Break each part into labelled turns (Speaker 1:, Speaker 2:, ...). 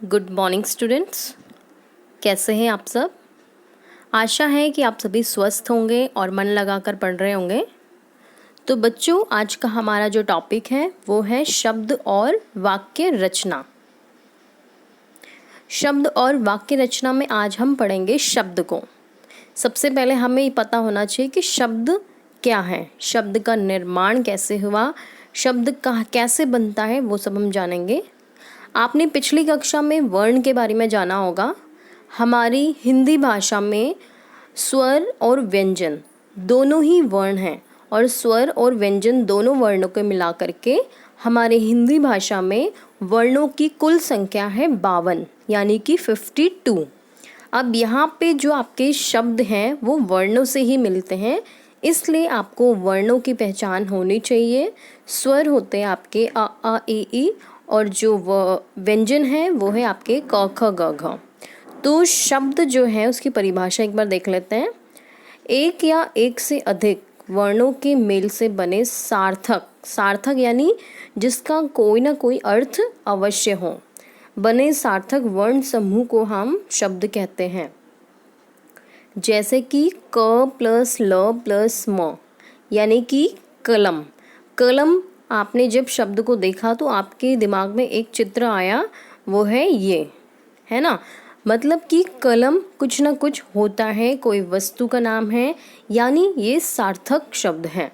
Speaker 1: Good morning students. कैसे हैं आप सब? आशा है कि आप सभी स्वस्थ होंगे और मन लगाकर पढ़ रहे होंगे। तो बच्चों, आज का हमारा जो टॉपिक है वो है शब्द और वाक्य रचना। शब्द और वाक्य रचना में आज हम पढ़ेंगे शब्द को। सबसे पहले हमें ये पता होना चाहिए कि शब्द क्या है, शब्द का निर्माण कैसे हुआ, शब्द का कैसे बनता है, वो सब हम जानेंगे। आपने पिछली कक्षा में वर्ण के बारे में जाना होगा। हमारी हिंदी भाषा में स्वर और व्यंजन दोनों ही वर्ण हैं और स्वर और व्यंजन दोनों वर्णों को मिला करके हमारे हिंदी भाषा में वर्णों की कुल संख्या है 52, यानी कि 52। अब यहाँ पे जो आपके शब्द हैं वो वर्णों से ही मिलते हैं, इसलिए आपको वर्णों की पहचान होनी चाहिए। स्वर होते हैं आपके अ आ ए ई और जो व्यंजन है वो है आपके क ख ग घ। तो शब्द जो है उसकी परिभाषा एक बार देख लेते हैं। एक या एक से अधिक वर्णों के मेल से बने सार्थक यानी जिसका कोई ना कोई अर्थ अवश्य हो, बने सार्थक वर्ण समूह को हम शब्द कहते हैं। जैसे कि क प्लस ल प्लस म, यानी कि कलम। कलम आपने जब शब्द को देखा तो आपके दिमाग में एक चित्र आया, वो है ये, है ना। मतलब कि कलम कुछ ना कुछ होता है, कोई वस्तु का नाम है, यानी ये सार्थक शब्द है।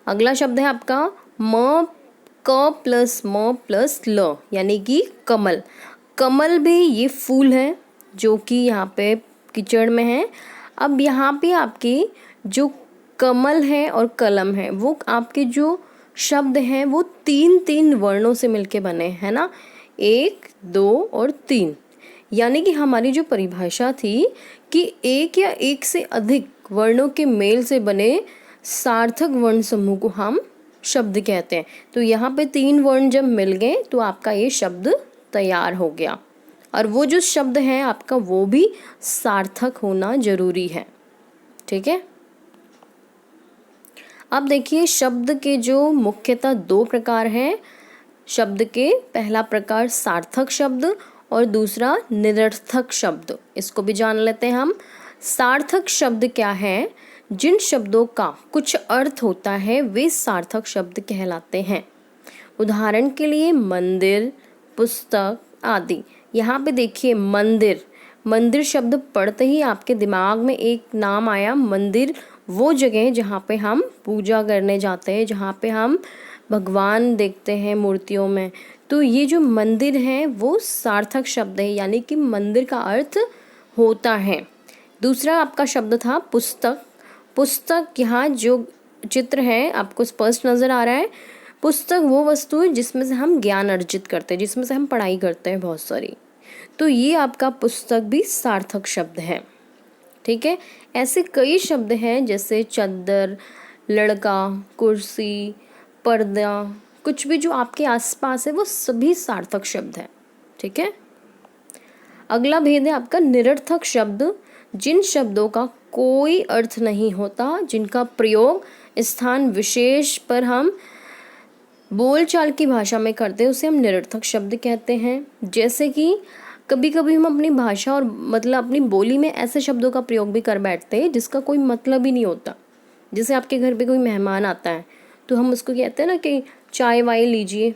Speaker 1: अगला शब्द है आपका क प्लस म प्लस ल, यानी कि कमल। कमल भी ये फूल है जो कि यहाँ पे कीचड़ में है। अब यहाँ पे आपके जो कमल है और कलम है वो आपके जो शब्द हैं वो तीन वर्णों से मिलके बने हैं ना, 1, 2 और 3। यानी कि हमारी जो परिभाषा थी कि एक या एक से अधिक वर्णों के मेल से बने सार्थक वर्ण समूह को हम शब्द कहते हैं। तो यहाँ पे 3 वर्ण जब मिल गए तो आपका ये शब्द तैयार हो गया, और वो जो शब्द है आपका वो भी सार्थक होना जरूरी है। ठीक है। अब देखिए शब्द के जो मुख्यतः 2 प्रकार हैं। शब्द के पहला प्रकार सार्थक शब्द और दूसरा निरर्थक शब्द। इसको भी जान लेते हैं हम। सार्थक शब्द क्या है? जिन शब्दों का कुछ अर्थ होता है वे सार्थक शब्द कहलाते हैं। उदाहरण के लिए मंदिर, पुस्तक आदि। यहाँ पे देखिए मंदिर शब्द पढ़ते ही आपके दिमाग में एक नाम आया, मंदिर। वो जगह जहाँ पे हम पूजा करने जाते हैं, जहाँ पे हम भगवान देखते हैं मूर्तियों में। तो ये जो मंदिर है वो सार्थक शब्द है, यानी कि मंदिर का अर्थ होता है। दूसरा आपका शब्द था पुस्तक। पुस्तक, यहाँ जो चित्र है आपको स्पष्ट नज़र आ रहा है। पुस्तक वो वस्तु है जिसमें से हम ज्ञान अर्जित करते हैं, जिसमें से हम पढ़ाई करते हैं बहुत सारी। तो ये आपका पुस्तक भी सार्थक शब्द है। ठीक है। ऐसे कई शब्द हैं जैसे चद्दर, लड़का, कुर्सी, पर्दा, कुछ भी जो आपके आसपास है वो सभी सार्थक शब्द हैं। ठीक है। अगला भेद है आपका निरर्थक शब्द। जिन शब्दों का कोई अर्थ नहीं होता, जिनका प्रयोग स्थान विशेष पर हम बोलचाल की भाषा में करते हैं, उसे हम निरर्थक शब्द कहते हैं। जैसे कि कभी कभी हम अपनी भाषा और मतलब अपनी बोली में ऐसे शब्दों का प्रयोग भी कर बैठते हैं जिसका कोई मतलब ही नहीं होता। जैसे आपके घर पे कोई मेहमान आता है तो हम उसको कहते हैं ना कि चाय वाय लीजिए,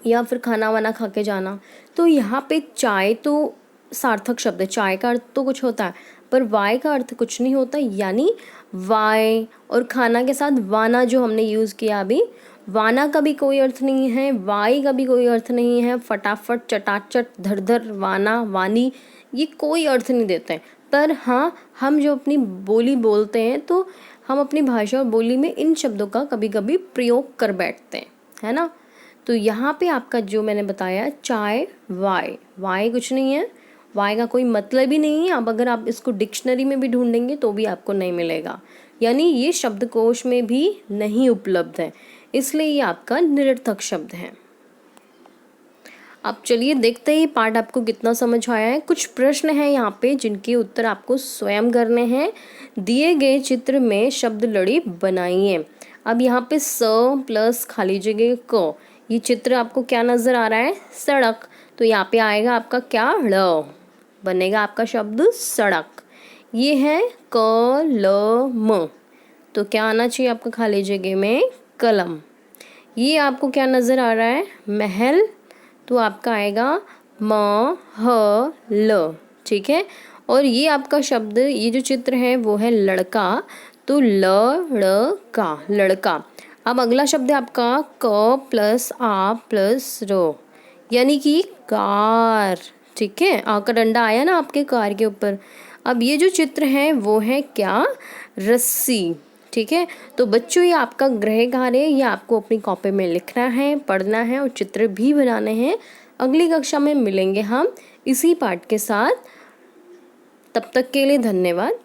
Speaker 1: या फिर खाना वाना खा के जाना। तो यहाँ पे चाय तो सार्थक शब्द है, चाय का अर्थ तो कुछ होता है पर वाय का अर्थ कुछ नहीं होता। यानी वाय और खाना के साथ वाना जो हमने यूज़ किया अभी, वाना का भी कोई अर्थ नहीं है, वाई का भी कोई अर्थ नहीं है। फटाफट, चटाचट, धर धर, वाना, वानी, ये कोई अर्थ नहीं देते हैं। पर हाँ, हम जो अपनी बोली बोलते हैं तो हम अपनी भाषा और बोली में इन शब्दों का कभी कभी प्रयोग कर बैठते हैं, है ना। तो यहाँ पे आपका जो मैंने बताया चाय, वाय कुछ नहीं है, वाय का कोई मतलब ही नहीं है। अब अगर आप इसको डिक्शनरी में भी ढूंढेंगे तो भी आपको नहीं मिलेगा, यानी ये शब्दकोश में भी नहीं उपलब्ध है, इसलिए ये आपका निरर्थक शब्द है। अब चलिए देखते हैं ये पार्ट आपको कितना समझ आया है। कुछ प्रश्न हैं यहाँ पे जिनके उत्तर आपको स्वयं करने हैं। दिए गए चित्र में शब्द लड़ी बनाइए। अब यहाँ पे स प्लस खाली जगह क, ये चित्र आपको क्या नज़र आ रहा है? सड़क। तो यहाँ पे आएगा आपका क्या? ड़, बनेगा आपका शब्द सड़क। ये है कलम, तो क्या आना चाहिए आपका खाली जगह में? कलम। ये आपको क्या नज़र आ रहा है? महल, तो आपका आएगा महल। ठीक है। और ये आपका शब्द, ये जो चित्र है वो है लड़का, तो लड़का, लड़का। अब अगला शब्द है आपका क प्लस आ प्लस र, यानी कि कार। ठीक है, आ का डंडा आया ना आपके कार के ऊपर। अब ये जो चित्र है वो है क्या? रस्सी। ठीक है, तो बच्चों ये आपका गृह कार्य है, ये आपको अपनी कॉपी में लिखना है, पढ़ना है और चित्र भी बनाने हैं। अगली कक्षा में मिलेंगे हम इसी पाठ के साथ। तब तक के लिए धन्यवाद।